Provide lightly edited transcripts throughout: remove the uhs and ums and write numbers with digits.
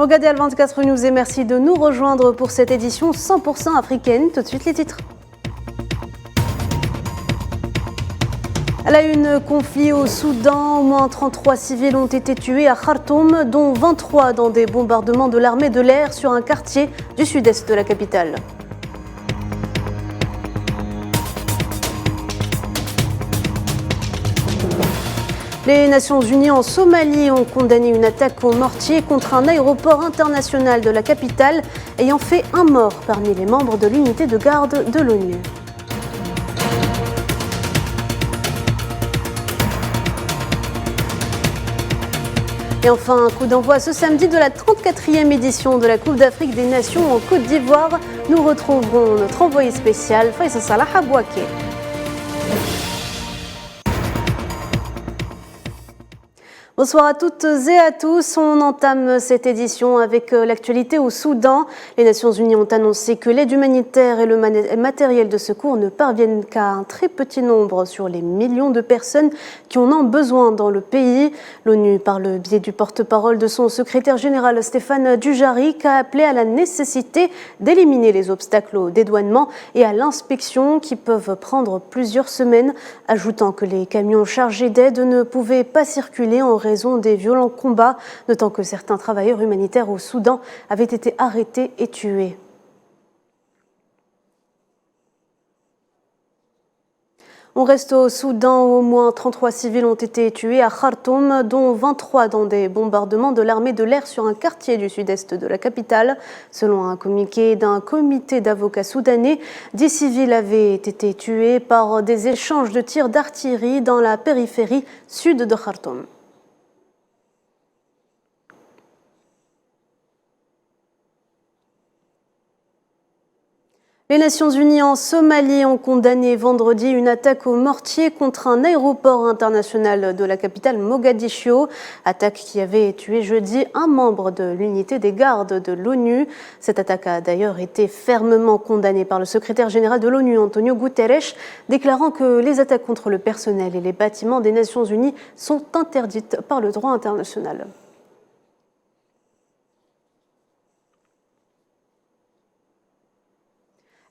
Regardez Al24 News et merci de nous rejoindre pour cette édition 100% africaine. Tout de suite les titres. À la une, conflit au Soudan, au moins 33 civils ont été tués à Khartoum, dont 23 dans des bombardements de l'armée de l'air sur un quartier du sud-est de la capitale. Les Nations Unies en Somalie ont condamné une attaque au mortier contre un aéroport international de la capitale, ayant fait un mort parmi les membres de l'unité de garde de l'ONU. Et enfin, un coup d'envoi ce samedi de la 34e édition de la Coupe d'Afrique des Nations en Côte d'Ivoire. Nous retrouverons notre envoyé spécial, Faisal Salah Abouaké. Bonsoir à toutes et à tous. On entame cette édition avec l'actualité au Soudan. Les Nations Unies ont annoncé que l'aide humanitaire et le matériel de secours ne parviennent qu'à un très petit nombre sur les millions de personnes qui en ont besoin dans le pays. L'ONU, par le biais du porte-parole de son secrétaire général Stéphane Dujarric, a appelé à la nécessité d'éliminer les obstacles au dédouanement et à l'inspection qui peuvent prendre plusieurs semaines, ajoutant que les camions chargés d'aide ne pouvaient pas circuler en raison des violents combats, notant que certains travailleurs humanitaires au Soudan avaient été arrêtés et tués. On reste au Soudan où au moins 33 civils ont été tués à Khartoum, dont 23 dans des bombardements de l'armée de l'air sur un quartier du sud-est de la capitale. Selon un communiqué d'un comité d'avocats soudanais, 10 civils avaient été tués par des échanges de tirs d'artillerie dans la périphérie sud de Khartoum. Les Nations Unies en Somalie ont condamné vendredi une attaque au mortier contre un aéroport international de la capitale Mogadiscio, attaque qui avait tué jeudi un membre de l'unité des gardes de l'ONU. Cette attaque a d'ailleurs été fermement condamnée par le secrétaire général de l'ONU, Antonio Guterres, déclarant que les attaques contre le personnel et les bâtiments des Nations Unies sont interdites par le droit international.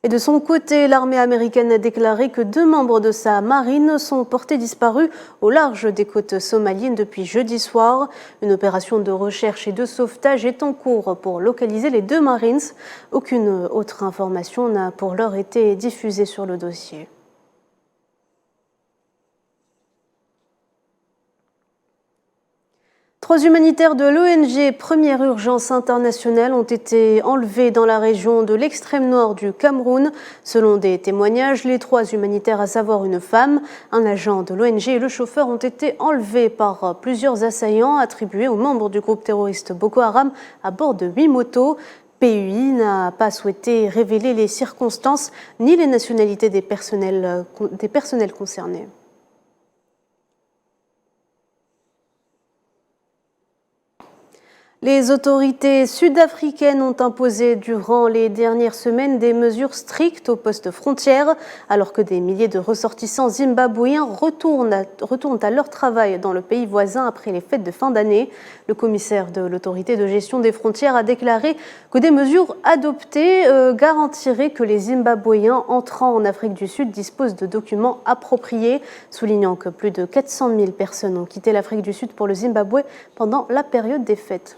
Et de son côté, l'armée américaine a déclaré que 2 membres de sa marine sont portés disparus au large des côtes somaliennes depuis jeudi soir. Une opération de recherche et de sauvetage est en cours pour localiser les 2 Marines. Aucune autre information n'a pour l'heure été diffusée sur le dossier. Trois humanitaires de l'ONG Première Urgence Internationale ont été enlevés dans la région de l'extrême nord du Cameroun. Selon des témoignages, les 3 humanitaires, à savoir une femme, un agent de l'ONG et le chauffeur, ont été enlevés par plusieurs assaillants attribués aux membres du groupe terroriste Boko Haram à bord de 8 motos. PUI n'a pas souhaité révéler les circonstances ni les nationalités des personnels concernés. Les autorités sud-africaines ont imposé durant les dernières semaines des mesures strictes aux postes frontières, alors que des milliers de ressortissants zimbabwéens retournent à leur travail dans le pays voisin après les fêtes de fin d'année. Le commissaire de l'autorité de gestion des frontières a déclaré que des mesures adoptées garantiraient que les Zimbabwéens entrant en Afrique du Sud disposent de documents appropriés, soulignant que plus de 400 000 personnes ont quitté l'Afrique du Sud pour le Zimbabwe pendant la période des fêtes.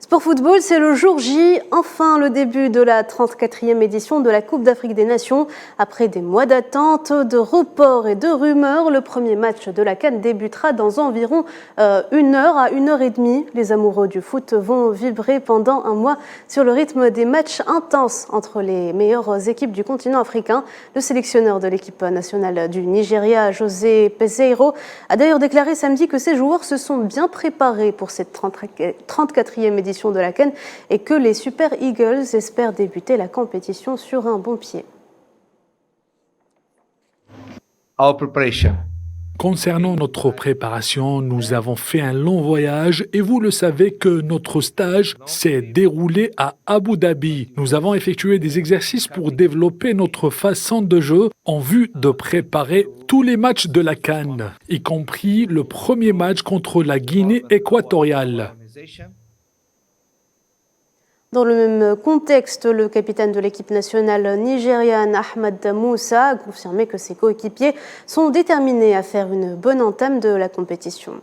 Sport football, c'est le jour J, enfin le début de la 34e édition de la Coupe d'Afrique des Nations. Après des mois d'attente, de reports et de rumeurs, le premier match de la CAN débutera dans environ 1 heure à 1h30. Les amoureux du foot vont vibrer pendant un mois sur le rythme des matchs intenses entre les meilleures équipes du continent africain. Le sélectionneur de l'équipe nationale du Nigeria, José Peseiro, a d'ailleurs déclaré samedi que ses joueurs se sont bien préparés pour cette 34e édition de la CAN et que les Super Eagles espèrent débuter la compétition sur un bon pied. Our preparation Concernant notre préparation, nous avons fait un long voyage et vous le savez que notre stage s'est déroulé à Abu Dhabi. Nous avons effectué des exercices pour développer notre façon de jeu en vue de préparer tous les matchs de la CAN, y compris le premier match contre la Guinée équatoriale. Dans le même contexte, le capitaine de l'équipe nationale nigériane, Ahmad Moussa, a confirmé que ses coéquipiers sont déterminés à faire une bonne entame de la compétition.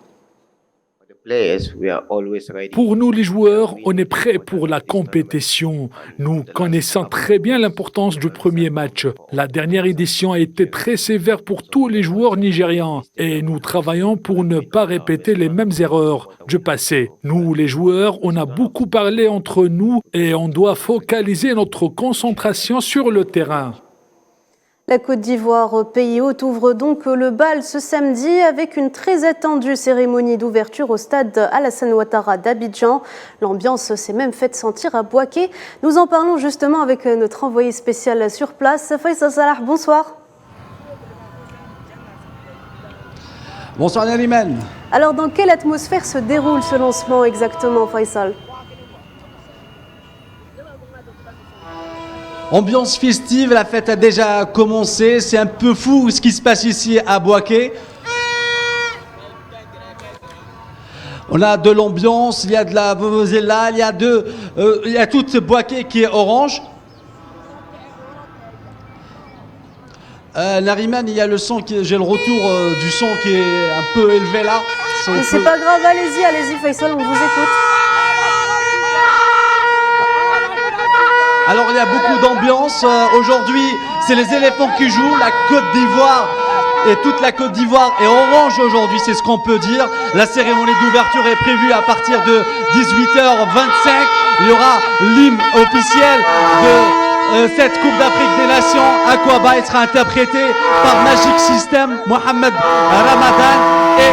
Pour nous les joueurs, on est prêts pour la compétition. Nous connaissons très bien l'importance du premier match. La dernière édition a été très sévère pour tous les joueurs nigérians et nous travaillons pour ne pas répéter les mêmes erreurs du passé. Nous les joueurs, on a beaucoup parlé entre nous et on doit focaliser notre concentration sur le terrain. La Côte d'Ivoire, pays hôte, ouvre donc le bal ce samedi avec une très attendue cérémonie d'ouverture au stade Alassane Ouattara d'Abidjan. L'ambiance s'est même faite sentir à Bouaké. Nous en parlons justement avec notre envoyé spécial sur place, Faisal Salah. Bonsoir. Bonsoir Nariman. Alors dans quelle atmosphère se déroule ce lancement exactement, Faisal ? Ambiance festive, la fête a déjà commencé. C'est un peu fou ce qui se passe ici à Bouaké. On a de l'ambiance, il y a de la vuvuzela, il y a toute Bouaké qui est orange. Nariman, il y a le son, j'ai le retour du son qui est un peu élevé là. Mais c'est pas grave, allez-y Faisal, on vous écoute. Alors il y a beaucoup d'ambiance. Aujourd'hui, c'est les éléphants qui jouent. La Côte d'Ivoire et toute la Côte d'Ivoire est orange aujourd'hui, c'est ce qu'on peut dire. La cérémonie d'ouverture est prévue à partir de 18h25. Il y aura l'hymne officiel de cette Coupe d'Afrique des Nations. Aquaba, il sera interprété par Magic System, Mohamed Ramadan et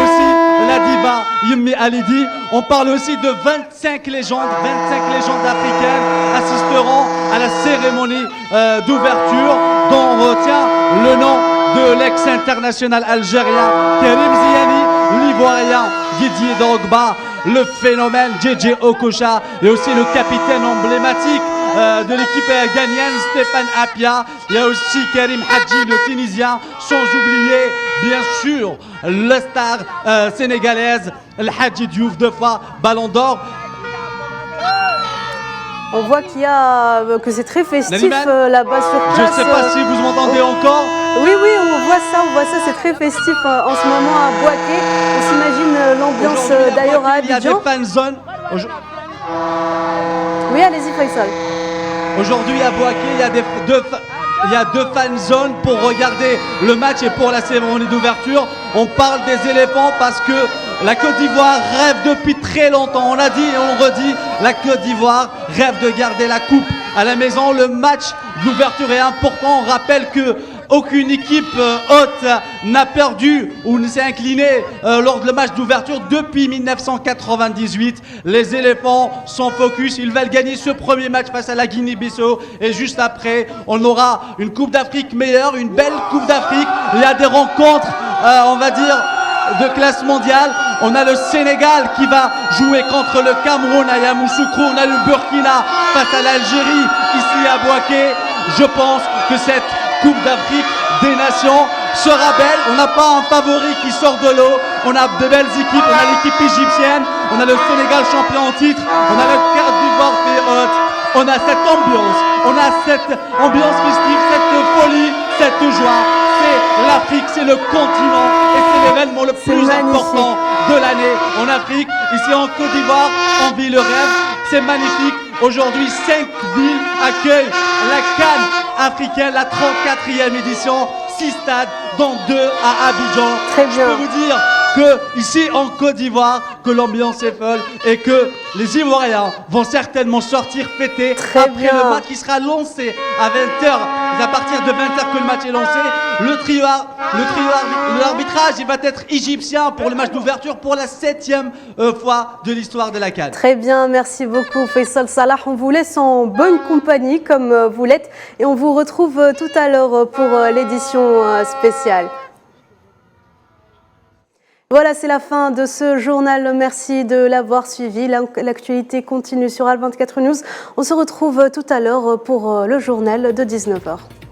aussi la diva Yumi Alidi. On parle aussi de 25 légendes africaines assisteront à la cérémonie d'ouverture dont on retient le nom de l'ex-international algérien Karim Ziani, l'ivoirien Didier Drogba, le phénomène JJ Okocha et aussi le capitaine emblématique de l'équipe ghanéenne Stéphane Apia. Il y a aussi Karim Hadji, le Tunisien, sans oublier bien sûr la star sénégalaise El Hadji Diouf, 2 fois Ballon d'Or. On voit que c'est très festif là-bas sur place. Je ne sais pas si vous m'entendez encore. Oui, on voit ça, c'est très festif en ce moment à Bouaké. On s'imagine l'ambiance d'ailleurs à Abidjan. Il y a des fan zones. Oui, allez-y Faisal. Aujourd'hui à Bouaké, il y a deux fan zones pour regarder le match et pour la cérémonie d'ouverture. On parle des éléphants parce que la Côte d'Ivoire rêve depuis très longtemps. On l'a dit et on le redit, la Côte d'Ivoire rêve de garder la coupe à la maison. Le match d'ouverture est important. On rappelle que aucune équipe haute n'a perdu ou ne s'est inclinée lors de le match d'ouverture depuis 1998. Les éléphants sont focus, ils veulent gagner ce premier match face à la Guinée-Bissau et juste après on aura une Coupe d'Afrique meilleure, une belle Coupe d'Afrique. Il y a des rencontres, on va dire, de classe mondiale. On a le Sénégal qui va jouer contre le Cameroun à Yamoussoukro. On a le Burkina face à l'Algérie ici à Bouaké. Je pense que cette Coupe d'Afrique des Nations sera belle. On n'a pas un favori qui sort de l'eau. On a de belles équipes. On a l'équipe égyptienne. On a le Sénégal champion en titre. On a le Côte d'Ivoire qui est haute. On a cette ambiance. On a cette ambiance festive, cette folie, cette joie. C'est l'Afrique, c'est le continent et c'est l'événement le plus important de l'année en Afrique. Ici en Côte d'Ivoire, on vit le rêve. C'est magnifique. Aujourd'hui, 5 villes accueillent la CAN africaine, la 34e édition. 6 stades, dont 2 à Abidjan. Très bien. Je peux vous dire que ici en Côte d'Ivoire, que l'ambiance est folle et que les Ivoiriens vont certainement sortir fêter après le match qui sera lancé à 20h. À partir de 20h que le match est lancé, l'arbitrage il va être égyptien pour le match d'ouverture pour la 7e fois de l'histoire de la CAN. Très bien, merci beaucoup Faisal Salah. On vous laisse en bonne compagnie comme vous l'êtes et on vous retrouve tout à l'heure pour l'édition spéciale. Voilà, c'est la fin de ce journal. Merci de l'avoir suivi. L'actualité continue sur Al 24 News. On se retrouve tout à l'heure pour le journal de 19h.